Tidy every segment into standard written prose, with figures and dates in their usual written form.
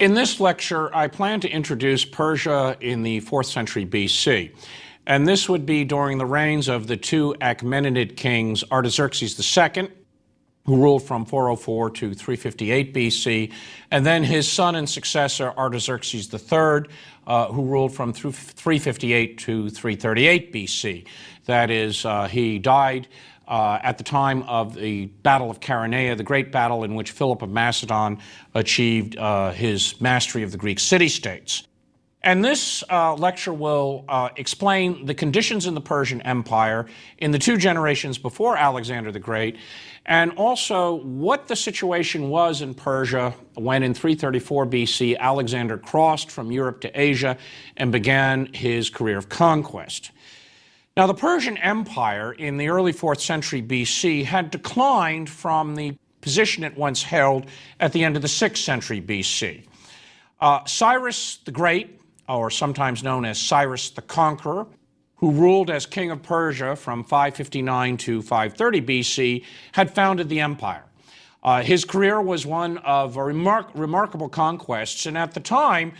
In this lecture, I plan to introduce Persia in the 4th century BC. And this would be during the reigns of the two Achaemenid kings, Artaxerxes II, who ruled from 404 to 358 BC, and then his son and successor, Artaxerxes III, who ruled from 358 to 338 BC. That is, he died at the time of the Battle of Chaeronea, the great battle in which Philip of Macedon achieved his mastery of the Greek city-states. And this lecture will explain the conditions in the Persian Empire in the two generations before Alexander the Great, and also what the situation was in Persia when in 334 BC Alexander crossed from Europe to Asia and began his career of conquest. Now, the Persian Empire in the early 4th century BC had declined from the position it once held at the end of the 6th century BC. Cyrus the Great, or sometimes known as Cyrus the Conqueror, who ruled as king of Persia from 559 to 530 BC, had founded the empire. His career was one of remarkable conquests, and at the time,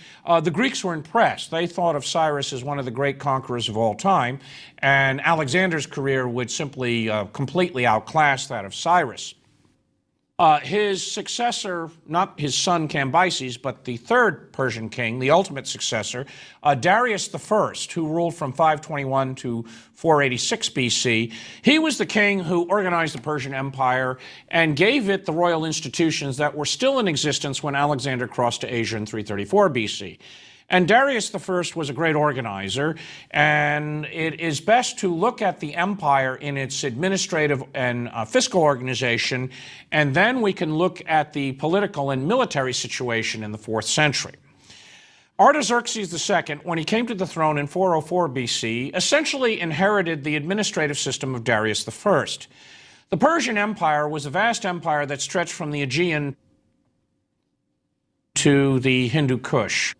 the Greeks were impressed. They thought of Cyrus as one of the great conquerors of all time, and Alexander's career would simply completely outclass that of Cyrus. His successor, not his son Cambyses, but the third Persian king, the ultimate successor, Darius I, who ruled from 521 to 486 BC, he was the king who organized the Persian Empire and gave it the royal institutions that were still in existence when Alexander crossed to Asia in 334 BC. And Darius I was a great organizer, and it is best to look at the empire in its administrative and fiscal organization, and then we can look at the political and military situation in the 4th century. Artaxerxes II, when he came to the throne in 404 BC, essentially inherited the administrative system of Darius I. The Persian Empire was a vast empire that stretched from the Aegean to the Hindu Kush.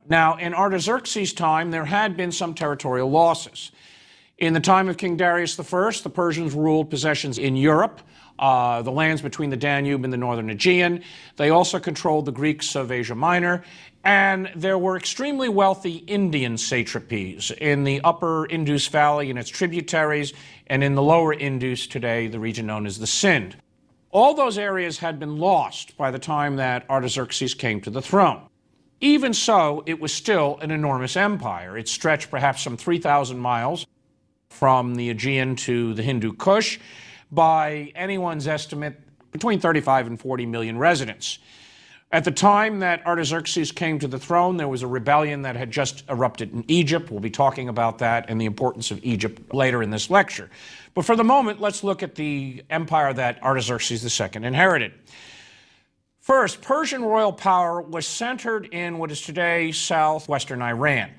Now, in Artaxerxes' time, there had been some territorial losses. In the time of King Darius I, the Persians ruled possessions in Europe, the lands between the Danube and the northern Aegean. They also controlled the Greeks of Asia Minor, and there were extremely wealthy Indian satrapies in the upper Indus Valley and its tributaries, and in the lower Indus today, the region known as the Sind. All those areas had been lost by the time that Artaxerxes came to the throne. Even so, it was still an enormous empire. It stretched perhaps some 3,000 miles from the Aegean to the Hindu Kush, by anyone's estimate, between 35 and 40 million residents. At the time that Artaxerxes came to the throne, there was a rebellion that had just erupted in Egypt. We'll be talking about that and the importance of Egypt later in this lecture. But for the moment, let's look at the empire that Artaxerxes II inherited. First, Persian royal power was centered in what is today southwestern Iran.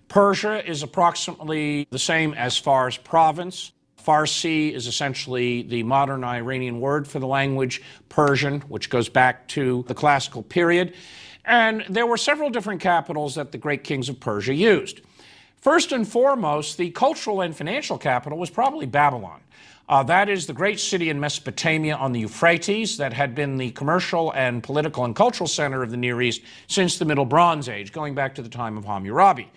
Persia is approximately the same as Fars province. Farsi is essentially the modern Iranian word for the language Persian, which goes back to the classical period. And there were several different capitals that the great kings of Persia used. First and foremost, the cultural and financial capital was probably Babylon. That is the great city in Mesopotamia on the Euphrates that had been the commercial and political and cultural center of the Near East since the Middle Bronze Age, going back to the time of Hammurabi.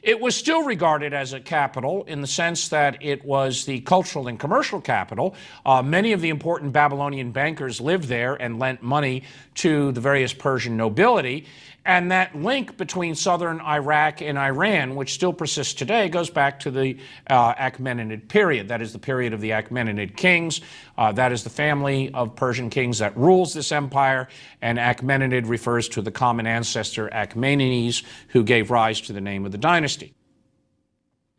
It was still regarded as a capital in the sense that it was the cultural and commercial capital. Many of the important Babylonian bankers lived there and lent money to the various Persian nobility. And that link between southern Iraq and Iran, which still persists today, goes back to the Achaemenid period. That is the period of the Achaemenid kings. That is the family of Persian kings that rules this empire. And Achaemenid refers to the common ancestor Achaemenides, who gave rise to the name of the dynasty.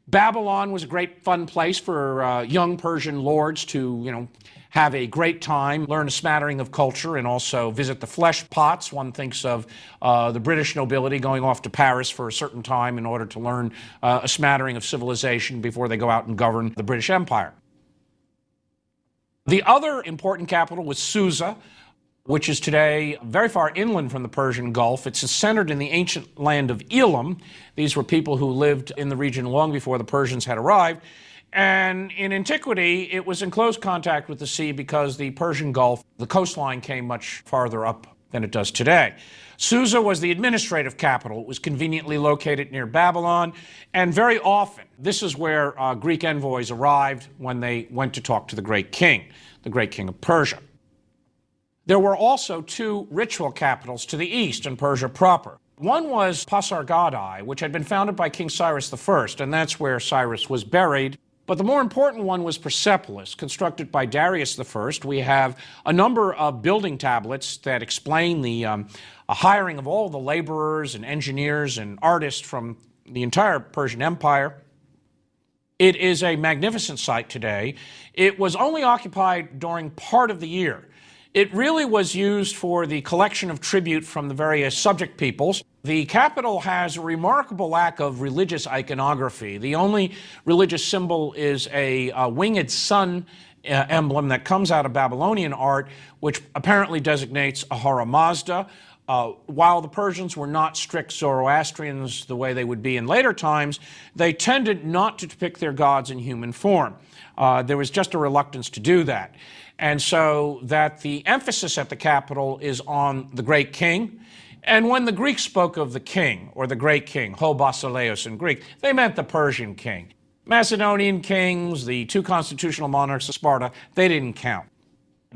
Babylon was a great fun place for young Persian lords to, have a great time, learn a smattering of culture, and also visit the flesh pots. One thinks of the British nobility going off to Paris for a certain time in order to learn a smattering of civilization before they go out and govern the British Empire. The other important capital was Susa, which is today very far inland from the Persian Gulf. It's centered in the ancient land of Elam. These were people who lived in the region long before the Persians had arrived. And in antiquity, it was in close contact with the sea because the Persian Gulf, the coastline came much farther up than it does today. Susa was the administrative capital. It was conveniently located near Babylon, and very often this is where Greek envoys arrived when they went to talk to the great king of Persia. There were also two ritual capitals to the east in Persia proper. One was Pasargadae, which had been founded by King Cyrus I, and that's where Cyrus was buried. But the more important one was Persepolis, constructed by Darius I. We have a number of building tablets that explain the hiring of all the laborers and engineers and artists from the entire Persian Empire. It is a magnificent site today. It was only occupied during part of the year. It really was used for the collection of tribute from the various subject peoples. The capital has a remarkable lack of religious iconography. The only religious symbol is a winged sun emblem that comes out of Babylonian art, which apparently designates Ahura Mazda. While the Persians were not strict Zoroastrians the way they would be in later times, they tended not to depict their gods in human form. There was just a reluctance to do that. And so that the emphasis at the capital is on the great king. And when the Greeks spoke of the king, or the great king, ho basileus in Greek, they meant the Persian king. Macedonian kings, the two constitutional monarchs of Sparta, they didn't count.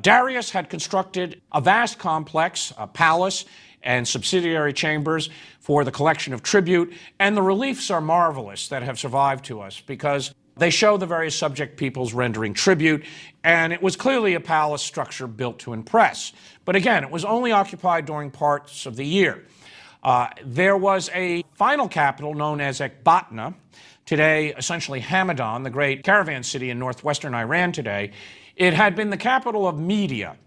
Darius had constructed a vast complex, a palace, and subsidiary chambers for the collection of tribute, and the reliefs are marvelous that have survived to us because they show the various subject peoples rendering tribute, and it was clearly a palace structure built to impress. But again, it was only occupied during parts of the year. There was a final capital known as Ecbatana, today essentially Hamadan, the great caravan city in northwestern Iran today. It had been the capital of Media.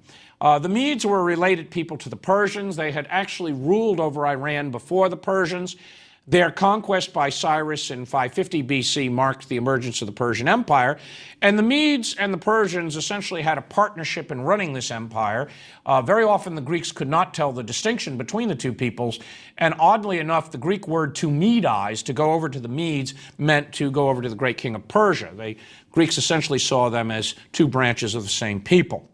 The Medes were a related people to the Persians. They had actually ruled over Iran before the Persians. Their conquest by Cyrus in 550 BC marked the emergence of the Persian Empire, and the Medes and the Persians essentially had a partnership in running this empire. Very often the Greeks could not tell the distinction between the two peoples, and oddly enough, the Greek word to Medize, to go over to the Medes, meant to go over to the great king of Persia. Greeks essentially saw them as two branches of the same people.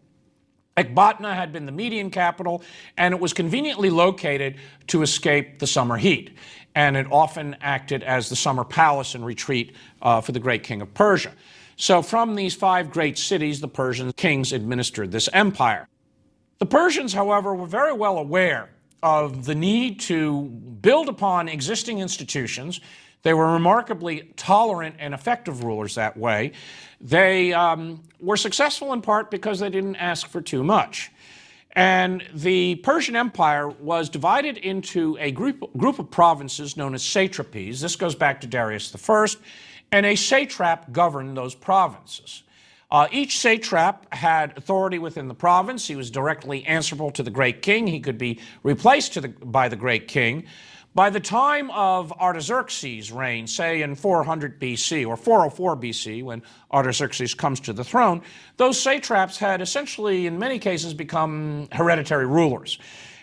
Ecbatana had been the Median capital, and it was conveniently located to escape the summer heat. And it often acted as the summer palace and retreat for the great king of Persia. So from these five great cities, the Persian kings administered this empire. The Persians, however, were very well aware of the need to build upon existing institutions. They were remarkably tolerant and effective rulers that way. They were successful in part because they didn't ask for too much. And the Persian Empire was divided into a group of provinces known as satrapies. This goes back to Darius I, and a satrap governed those provinces. Each satrap had authority within the province. He was directly answerable to the great king. He could be replaced by the great king. By the time of Artaxerxes' reign, say in 400 BC or 404 BC, when Artaxerxes comes to the throne, those satraps had essentially, in many cases, become hereditary rulers.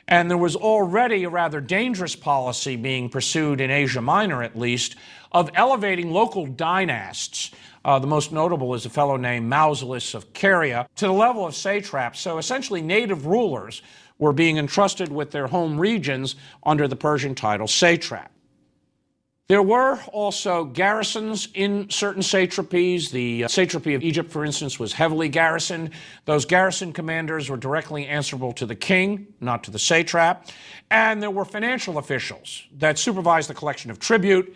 And there was already a rather dangerous policy being pursued in Asia Minor, at least, of elevating local dynasts. The most notable is a fellow named Mausolus of Caria, to the level of satraps. So essentially native rulers were being entrusted with their home regions under the Persian title satrap. There were also garrisons in certain satrapies. The satrapy of Egypt, for instance, was heavily garrisoned. Those garrison commanders were directly answerable to the king, not to the satrap. And there were financial officials that supervised the collection of tribute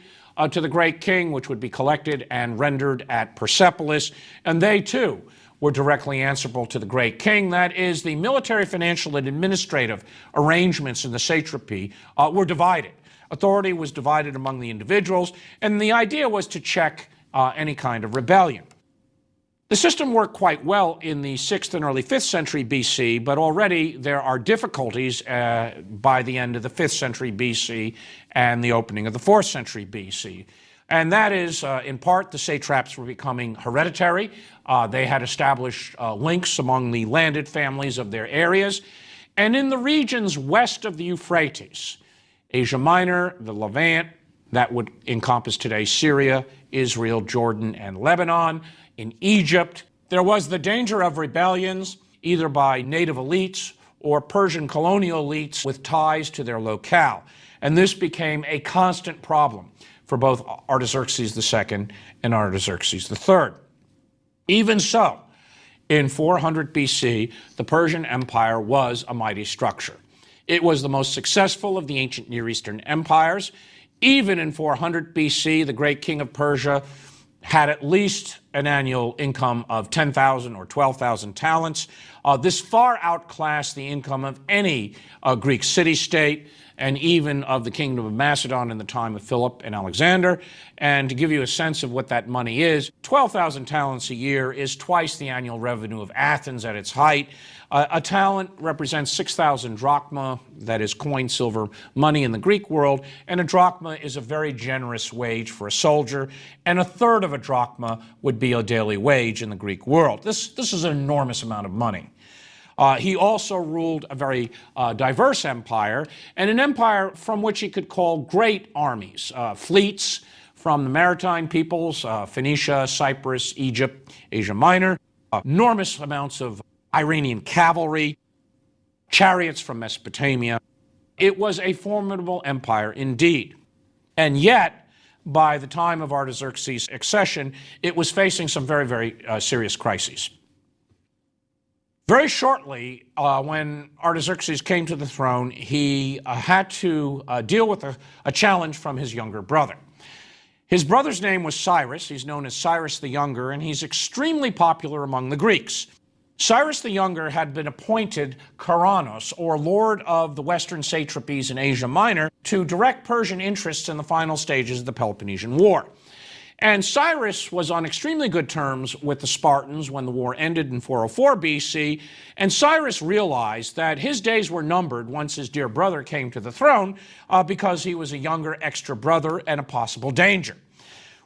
to the great king, which would be collected and rendered at Persepolis. And they, too, were directly answerable to the great king. That is, the military, financial, and administrative arrangements in the satrapy were divided. Authority was divided among the individuals, and the idea was to check any kind of rebellion. The system worked quite well in the 6th and early 5th century BC, but already there are difficulties by the end of the 5th century BC and the opening of the 4th century BC. And that is, in part, the satraps were becoming hereditary. They had established links among the landed families of their areas. And in the regions west of the Euphrates, Asia Minor, the Levant, that would encompass today Syria, Israel, Jordan, and Lebanon. In Egypt, there was the danger of rebellions, either by native elites or Persian colonial elites with ties to their locale. And this became a constant problem for both Artaxerxes II and Artaxerxes III. Even so, in 400 BC, the Persian Empire was a mighty structure. It was the most successful of the ancient Near Eastern empires. Even in 400 BC, the great king of Persia had at least an annual income of 10,000 or 12,000 talents. This far outclassed the income of any Greek city-state and even of the kingdom of Macedon in the time of Philip and Alexander. And to give you a sense of what that money is, 12,000 talents a year is twice the annual revenue of Athens at its height. A talent represents 6,000 drachma, that is coined silver money in the Greek world, and a drachma is a very generous wage for a soldier, and a third of a drachma would be a daily wage in the Greek world. This is an enormous amount of money. He also ruled a very diverse empire, and an empire from which he could call great armies, fleets from the maritime peoples, Phoenicia, Cyprus, Egypt, Asia Minor, enormous amounts of Iranian cavalry, chariots from Mesopotamia. It was a formidable empire indeed. And yet, by the time of Artaxerxes' accession, it was facing some very, very serious crises. Very shortly, when Artaxerxes came to the throne, he had to deal with a challenge from his younger brother. His brother's name was Cyrus. He's known as Cyrus the Younger, and he's extremely popular among the Greeks. Cyrus the Younger had been appointed Karanos, or Lord of the Western Satrapies in Asia Minor, to direct Persian interests in the final stages of the Peloponnesian War. And Cyrus was on extremely good terms with the Spartans when the war ended in 404 BC, and Cyrus realized that his days were numbered once his dear brother came to the throne because he was a younger extra brother and a possible danger.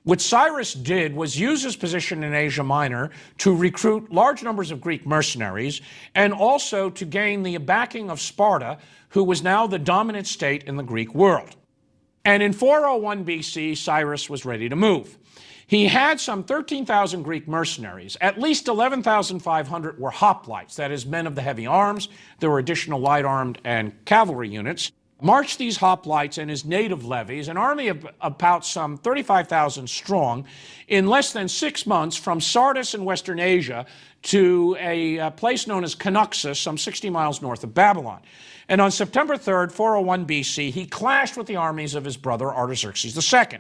What Cyrus did was use his position in Asia Minor to recruit large numbers of Greek mercenaries and also to gain the backing of Sparta, who was now the dominant state in the Greek world. And in 401 BC, Cyrus was ready to move. He had some 13,000 Greek mercenaries. At least 11,500 were hoplites, that is, men of the heavy arms. There were additional light-armed and cavalry units. Marched these hoplites and his native levies, an army of about some 35,000 strong, in less than 6 months from Sardis in Western Asia to a place known as Canuxus, some 60 miles north of Babylon. And on September 3rd, 401 BC, he clashed with the armies of his brother Artaxerxes II.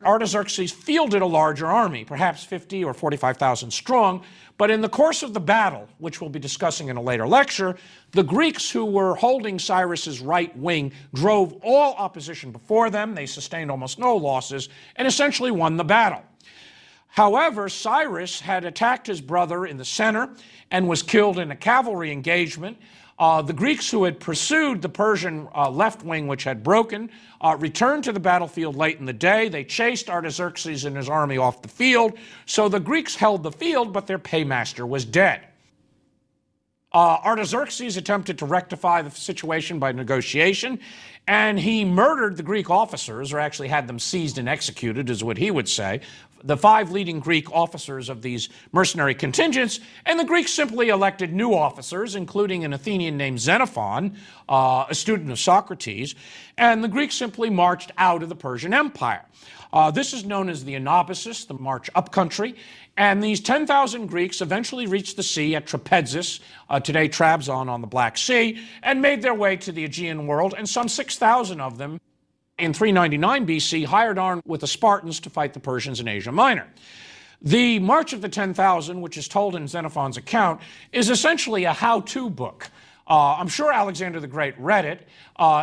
Artaxerxes fielded a larger army, perhaps 50 or 45,000 strong, but in the course of the battle, which we'll be discussing in a later lecture, the Greeks who were holding Cyrus's right wing drove all opposition before them. They sustained almost no losses and essentially won the battle. However, Cyrus had attacked his brother in the center and was killed in a cavalry engagement. The Greeks who had pursued the Persian left wing, which had broken, returned to the battlefield late in the day. They chased Artaxerxes and his army off the field. So the Greeks held the field, but their paymaster was dead. Artaxerxes attempted to rectify the situation by negotiation, and he murdered the Greek officers, or actually had them seized and executed, is what he would say, the 5 leading Greek officers of these mercenary contingents, and the Greeks simply elected new officers, including an Athenian named Xenophon, a student of Socrates, and the Greeks simply marched out of the Persian Empire. This is known as the Anabasis, the march up country, and these 10,000 Greeks eventually reached the sea at Trapezis, today Trabzon on the Black Sea, and made their way to the Aegean world, and some 6,000 of them in 399 BC hired on with the Spartans to fight the Persians in Asia Minor. The March of the 10,000, which is told in Xenophon's account, is essentially a how-to book. I'm sure Alexander the Great read it.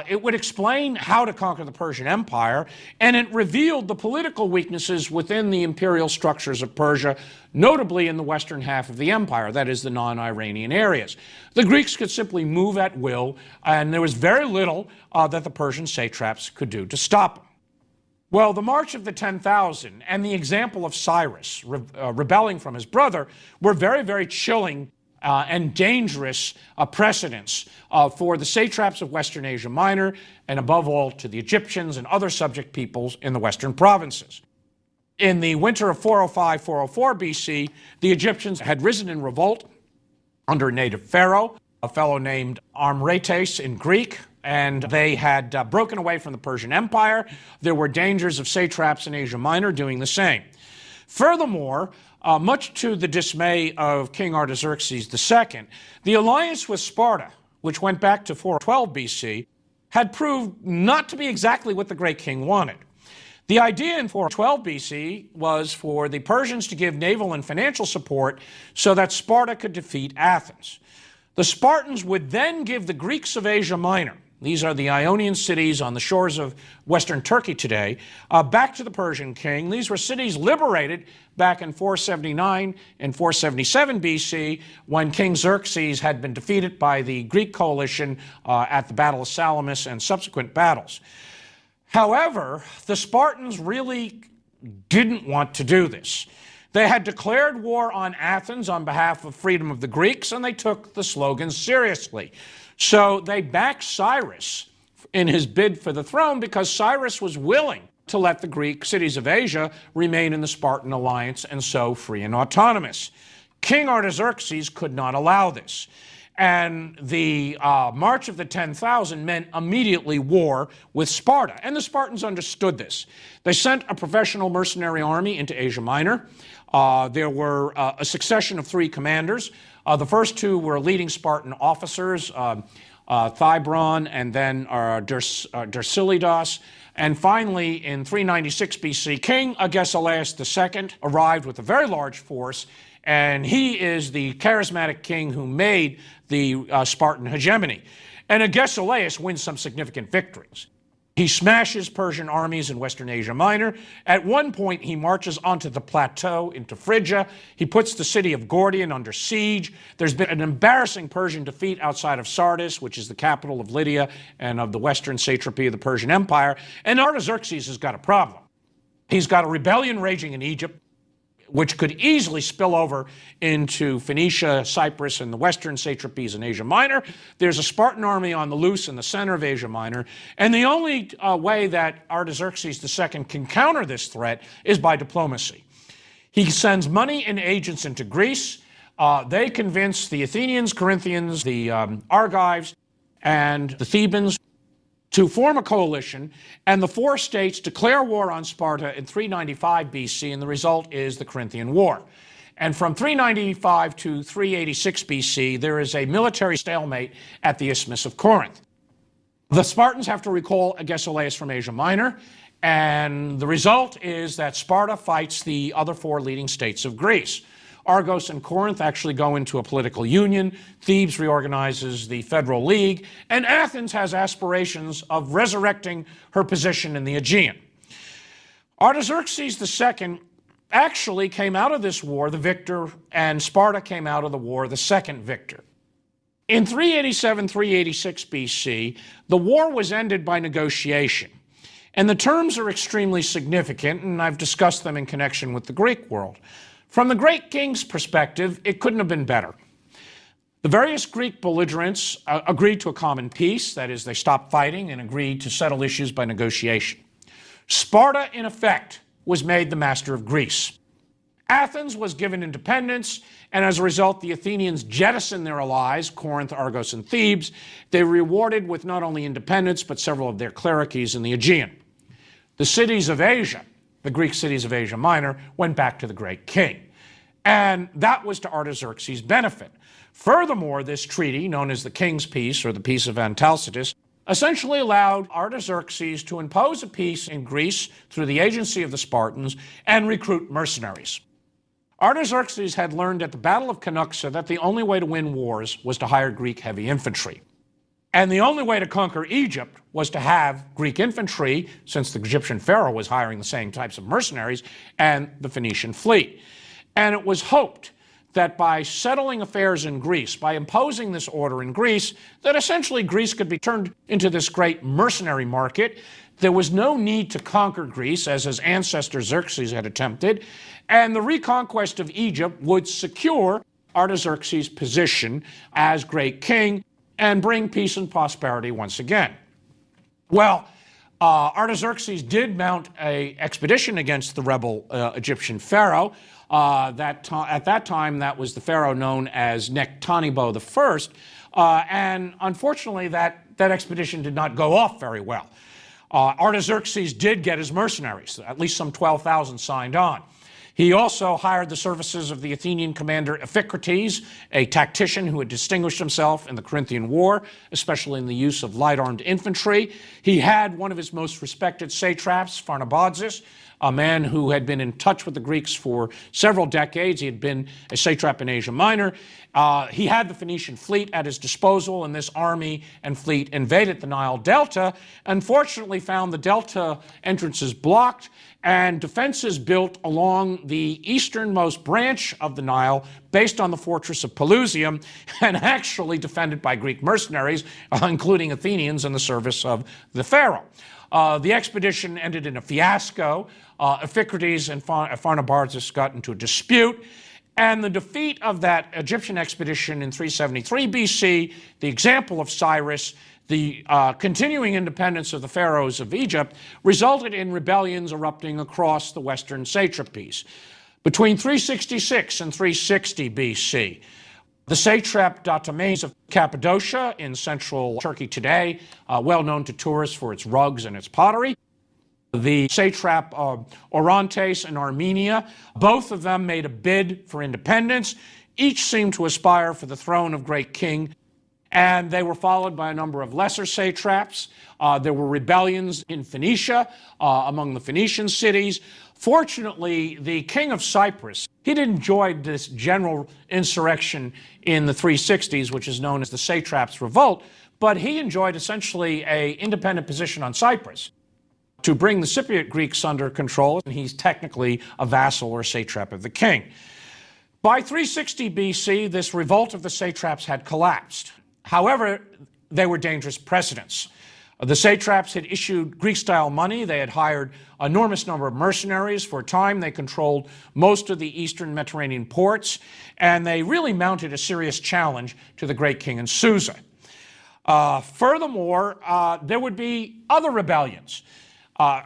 It would explain how to conquer the Persian Empire, and it revealed the political weaknesses within the imperial structures of Persia, notably in the western half of the empire, that is, the non-Iranian areas. The Greeks could simply move at will, and there was very little that the Persian satraps could do to stop them. Well, the March of the 10,000 and the example of Cyrus rebelling from his brother were very, very chilling and dangerous precedents for the satraps of Western Asia Minor, and above all to the Egyptians and other subject peoples in the western provinces. In the winter of 405-404 BC, the Egyptians had risen in revolt under a native pharaoh. a fellow named Amrates in Greek, and they had broken away from the Persian Empire. There were dangers of satraps in Asia Minor doing the same. Furthermore, much to the dismay of King Artaxerxes II, the alliance with Sparta, which went back to 412 BC, had proved not to be exactly what the great king wanted. The idea in 412 BC was for the Persians to give naval and financial support so that Sparta could defeat Athens. The Spartans would then give the Greeks of Asia Minor, these are the Ionian cities on the shores of western Turkey today, back to the Persian king. These were cities liberated back in 479 and 477 BC when King Xerxes had been defeated by the Greek coalition at the Battle of Salamis and subsequent battles. However, the Spartans really didn't want to do this. They had declared war on Athens on behalf of freedom of the Greeks, and they took the slogan seriously. So they backed Cyrus in his bid for the throne because Cyrus was willing to let the Greek cities of Asia remain in the Spartan alliance and so free and autonomous. King Artaxerxes could not allow this. And the March of the 10,000 meant immediately war with Sparta. And the Spartans understood this. They sent a professional mercenary army into Asia Minor. There were a succession of 3 commanders. The first 2 were leading Spartan officers, Thybron and then Dercyllidas. And finally, in 396 BC, King Agesilaus II arrived with a very large force, and he is the charismatic king who made the Spartan hegemony. And Agesilaus wins some significant victories. He smashes Persian armies in Western Asia Minor. At one point, he marches onto the plateau into Phrygia. He puts the city of Gordion under siege. There's been an embarrassing Persian defeat outside of Sardis, which is the capital of Lydia and of the western satrapy of the Persian Empire. And Artaxerxes has got a problem. He's got a rebellion raging in Egypt, which could easily spill over into Phoenicia, Cyprus, and the western satrapies in Asia Minor. There's a Spartan army on the loose in the center of Asia Minor. And the only way that Artaxerxes II can counter this threat is by diplomacy. He sends money and agents into Greece. They convince the Athenians, Corinthians, the Argives, and the Thebans to form a coalition, and the 4 states declare war on Sparta in 395 BC, and the result is the Corinthian War. And from 395 to 386 BC, there is a military stalemate at the Isthmus of Corinth. The Spartans have to recall Agesilaus from Asia Minor, and the result is that Sparta fights the other 4 leading states of Greece. Argos and Corinth actually go into a political union. Thebes reorganizes the Federal League, and Athens has aspirations of resurrecting her position in the Aegean. Artaxerxes II actually came out of this war the victor, and Sparta came out of the war the second victor. In 387-386 BC, the war was ended by negotiation, and the terms are extremely significant, and I've discussed them in connection with the Greek world. From the great king's perspective, it couldn't have been better. The various Greek belligerents agreed to a common peace, that is, they stopped fighting and agreed to settle issues by negotiation. Sparta, in effect, was made the master of Greece. Athens was given independence, and as a result, the Athenians jettisoned their allies, Corinth, Argos, and Thebes. They were rewarded with not only independence, but several of their clericies in the Aegean. The cities of Asia, the Greek cities of Asia Minor, went back to the great king. And that was to Artaxerxes' benefit. Furthermore, this treaty, known as the King's Peace or the Peace of Antalcidas, essentially allowed Artaxerxes to impose a peace in Greece through the agency of the Spartans and recruit mercenaries. Artaxerxes had learned at the Battle of Canuxa that the only way to win wars was to hire Greek heavy infantry. And the only way to conquer Egypt was to have Greek infantry, since the Egyptian pharaoh was hiring the same types of mercenaries, and the Phoenician fleet. And it was hoped that by settling affairs in Greece, by imposing this order in Greece, that essentially Greece could be turned into this great mercenary market. There was no need to conquer Greece, as his ancestor Xerxes had attempted, and the reconquest of Egypt would secure Artaxerxes' position as great king and bring peace and prosperity once again. Well, Artaxerxes did mount an expedition against the rebel Egyptian pharaoh. At that time, that was the pharaoh known as Nectanebo I. And unfortunately, that expedition did not go off very well. Artaxerxes did get his mercenaries, at least some 12,000 signed on. He also hired the services of the Athenian commander Iphicrates, a tactician who had distinguished himself in the Corinthian War, especially in the use of light-armed infantry. He had one of his most respected satraps, Pharnabazus, a man who had been in touch with the Greeks for several decades. He had been a satrap in Asia Minor. He had the Phoenician fleet at his disposal, and this army and fleet invaded the Nile Delta. Unfortunately, found the Delta entrances blocked and defenses built along the easternmost branch of the Nile based on the fortress of Pelusium and actually defended by Greek mercenaries, including Athenians in the service of the pharaoh. The expedition ended in a fiasco. Iphicrates and Pharnabazus got into a dispute, and the defeat of that Egyptian expedition in 373 BC, the example of Cyrus, the continuing independence of the pharaohs of Egypt, resulted in rebellions erupting across the western satrapies. Between 366 and 360 BC, the satrap Datames of Cappadocia in central Turkey today, well known to tourists for its rugs and its pottery, the satrap Orontes in Armenia, both of them made a bid for independence. Each seemed to aspire for the throne of great king, and they were followed by a number of lesser satraps. There were rebellions in Phoenicia, among the Phoenician cities. Fortunately, the king of Cyprus, he enjoyed this general insurrection in the 360s, which is known as the Satraps' Revolt, but he enjoyed essentially an independent position on Cyprus to bring the Cypriot Greeks under control, and he's technically a vassal or satrap of the king. By 360 BC, this revolt of the satraps had collapsed. However, they were dangerous precedents. The satraps had issued Greek-style money. They had hired an enormous number of mercenaries. For a time, they controlled most of the eastern Mediterranean ports, and they really mounted a serious challenge to the great king in Susa. Furthermore, there would be other rebellions.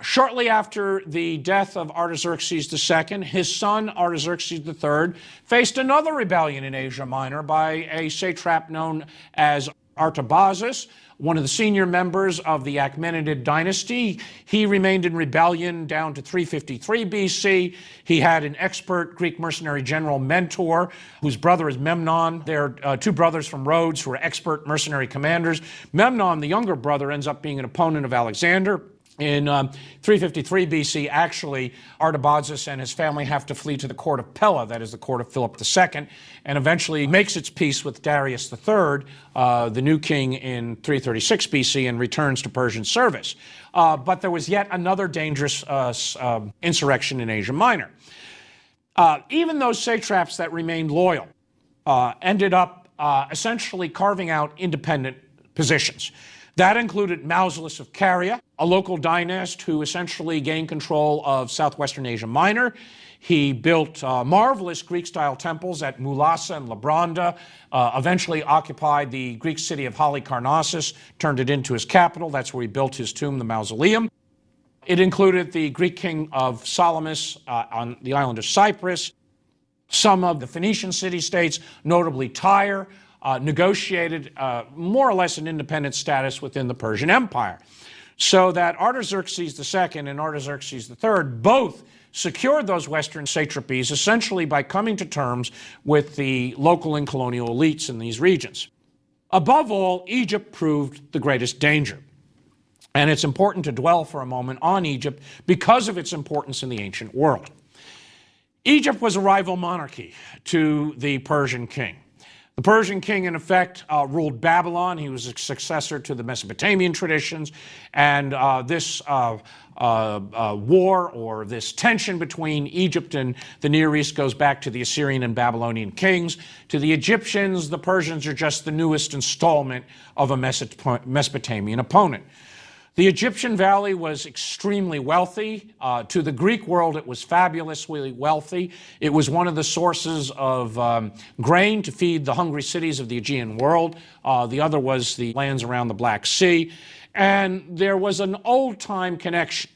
Shortly after the death of Artaxerxes II, his son Artaxerxes III faced another rebellion in Asia Minor by a satrap known as Artabazus, one of the senior members of the Achaemenid dynasty. He remained in rebellion down to 353 BC. He had an expert Greek mercenary general mentor, whose brother is Memnon. They're two brothers from Rhodes who are expert mercenary commanders. Memnon, the younger brother, ends up being an opponent of Alexander. In 353 BC, actually, Artabazus and his family have to flee to the court of Pella, that is the court of Philip II, and eventually makes its peace with Darius III, the new king in 336 BC, and returns to Persian service. But there was yet another dangerous insurrection in Asia Minor. Even those satraps that remained loyal ended up essentially carving out independent positions. That included Mausolus of Caria, a local dynast who essentially gained control of southwestern Asia Minor. He built marvelous Greek-style temples at Mylassa and Labranda, eventually occupied the Greek city of Halicarnassus, turned it into his capital. That's where he built his tomb, the mausoleum. It included the Greek king of Salamis on the island of Cyprus, some of the Phoenician city-states, notably Tyre, negotiated more or less an independent status within the Persian Empire. So that Artaxerxes II and Artaxerxes III both secured those western satrapies essentially by coming to terms with the local and colonial elites in these regions. Above all, Egypt proved the greatest danger. And it's important to dwell for a moment on Egypt because of its importance in the ancient world. Egypt was a rival monarchy to the Persian king. The Persian king, in effect, ruled Babylon. He was a successor to the Mesopotamian traditions. And this war or this tension between Egypt and the Near East goes back to the Assyrian and Babylonian kings. To the Egyptians, the Persians are just the newest installment of a Mesopotamian opponent. The Egyptian valley was extremely wealthy. To the Greek world, it was fabulously wealthy. It was one of the sources of grain to feed the hungry cities of the Aegean world. The other was the lands around the Black Sea. And there was an old-time connection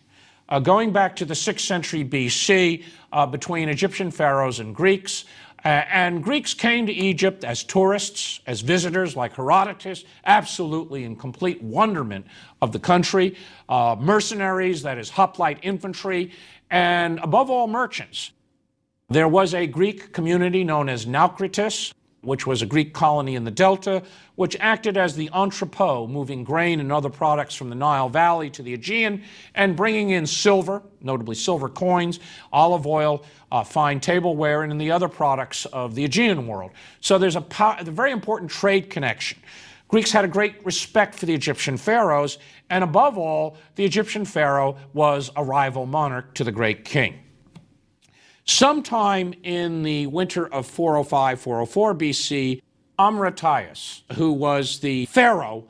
going back to the 6th century BC between Egyptian pharaohs and Greeks. And Greeks came to Egypt as tourists, as visitors like Herodotus, absolutely in complete wonderment of the country, mercenaries, that is hoplite infantry, and above all, merchants. There was a Greek community known as Naucritus, which was a Greek colony in the Delta, which acted as the entrepot, moving grain and other products from the Nile Valley to the Aegean and bringing in silver, notably silver coins, olive oil, fine tableware, and the other products of the Aegean world. So there's a very important trade connection. Greeks had a great respect for the Egyptian pharaohs, and above all, the Egyptian pharaoh was a rival monarch to the great king. Sometime in the winter of 405-404 BC, Amratius, who was the pharaoh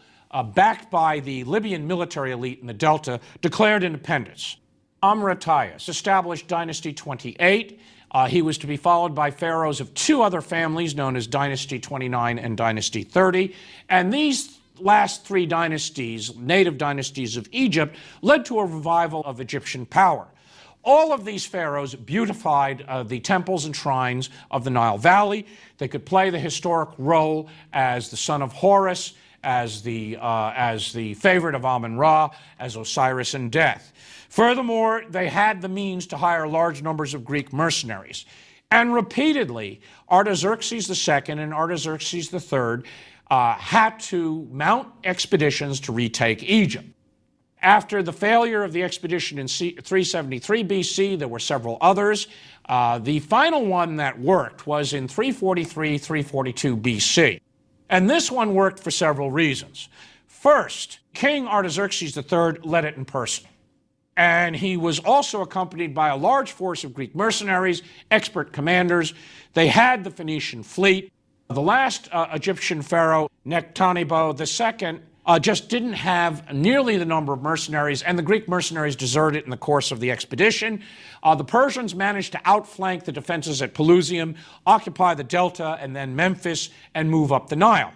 backed by the Libyan military elite in the Delta, declared independence. Amratius established Dynasty 28. He was to be followed by pharaohs of two other families known as Dynasty 29 and Dynasty 30. And these last three dynasties, native dynasties of Egypt, led to a revival of Egyptian power. All of these pharaohs beautified the temples and shrines of the Nile Valley. They could play the historic role as the son of Horus, as the favorite of Amun-Ra, as Osiris in death. Furthermore, they had the means to hire large numbers of Greek mercenaries. And repeatedly, Artaxerxes II and Artaxerxes III had to mount expeditions to retake Egypt. After the failure of the expedition in 373 BC, there were several others. The final one that worked was in 343-342 BC. And this one worked for several reasons. First, King Artaxerxes III led it in person. And he was also accompanied by a large force of Greek mercenaries, expert commanders. They had the Phoenician fleet. The last Egyptian pharaoh, Nectanebo II, just didn't have nearly the number of mercenaries, and the Greek mercenaries deserted in the course of the expedition. The Persians managed to outflank the defenses at Pelusium, occupy the Delta, and then Memphis, and move up the Nile.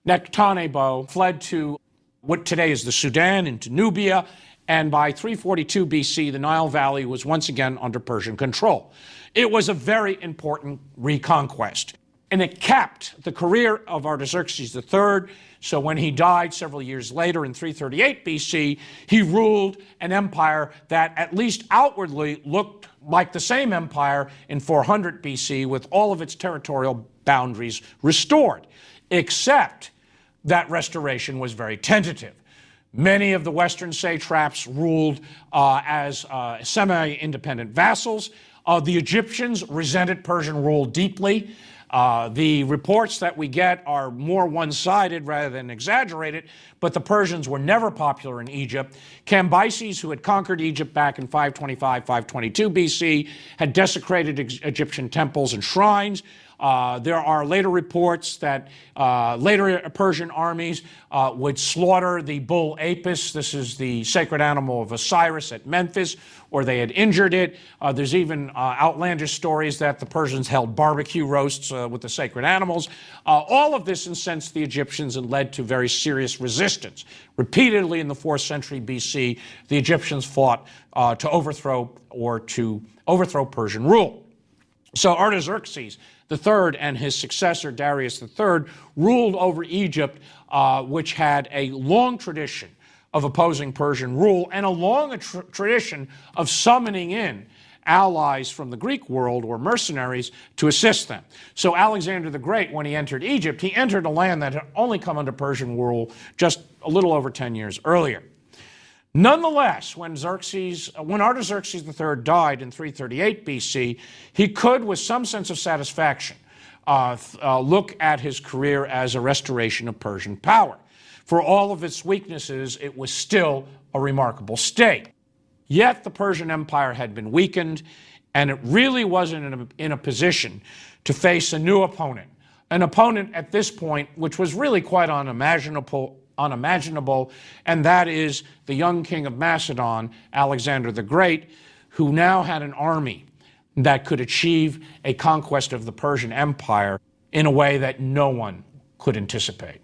Nectanebo fled to what today is the Sudan, into Nubia, and by 342 BC, the Nile Valley was once again under Persian control. It was a very important reconquest, and it capped the career of Artaxerxes III. So when he died several years later in 338 BC, he ruled an empire that at least outwardly looked like the same empire in 400 BC, with all of its territorial boundaries restored, except that restoration was very tentative. Many of the Western satraps ruled as semi-independent vassals. The Egyptians resented Persian rule deeply. The reports that we get are more one-sided rather than exaggerated, but the Persians were never popular in Egypt. Cambyses, who had conquered Egypt back in 525-522 BC, had desecrated Egyptian temples and shrines. There are later reports that later Persian armies would slaughter the bull Apis. This is the sacred animal of Osiris at Memphis, or they had injured it. There's even outlandish stories that the Persians held barbecue roasts with the sacred animals. All of this incensed the Egyptians and led to very serious resistance. Repeatedly in the 4th century BC, the Egyptians fought to overthrow Persian rule. So Artaxerxes III and his successor Darius III ruled over Egypt, which had a long tradition of opposing Persian rule and a long tradition of summoning in allies from the Greek world or mercenaries to assist them. So Alexander the Great, when he entered Egypt, he entered a land that had only come under Persian rule just a little over 10 years earlier. Nonetheless, when Artaxerxes III died in 338 BC, he could, with some sense of satisfaction, look at his career as a restoration of Persian power. For all of its weaknesses, it was still a remarkable state. Yet the Persian Empire had been weakened, and it really wasn't in a position to face a new opponent. An opponent at this point, which was really quite unimaginable, and that is the young king of Macedon, Alexander the Great, who now had an army that could achieve a conquest of the Persian Empire in a way that no one could anticipate.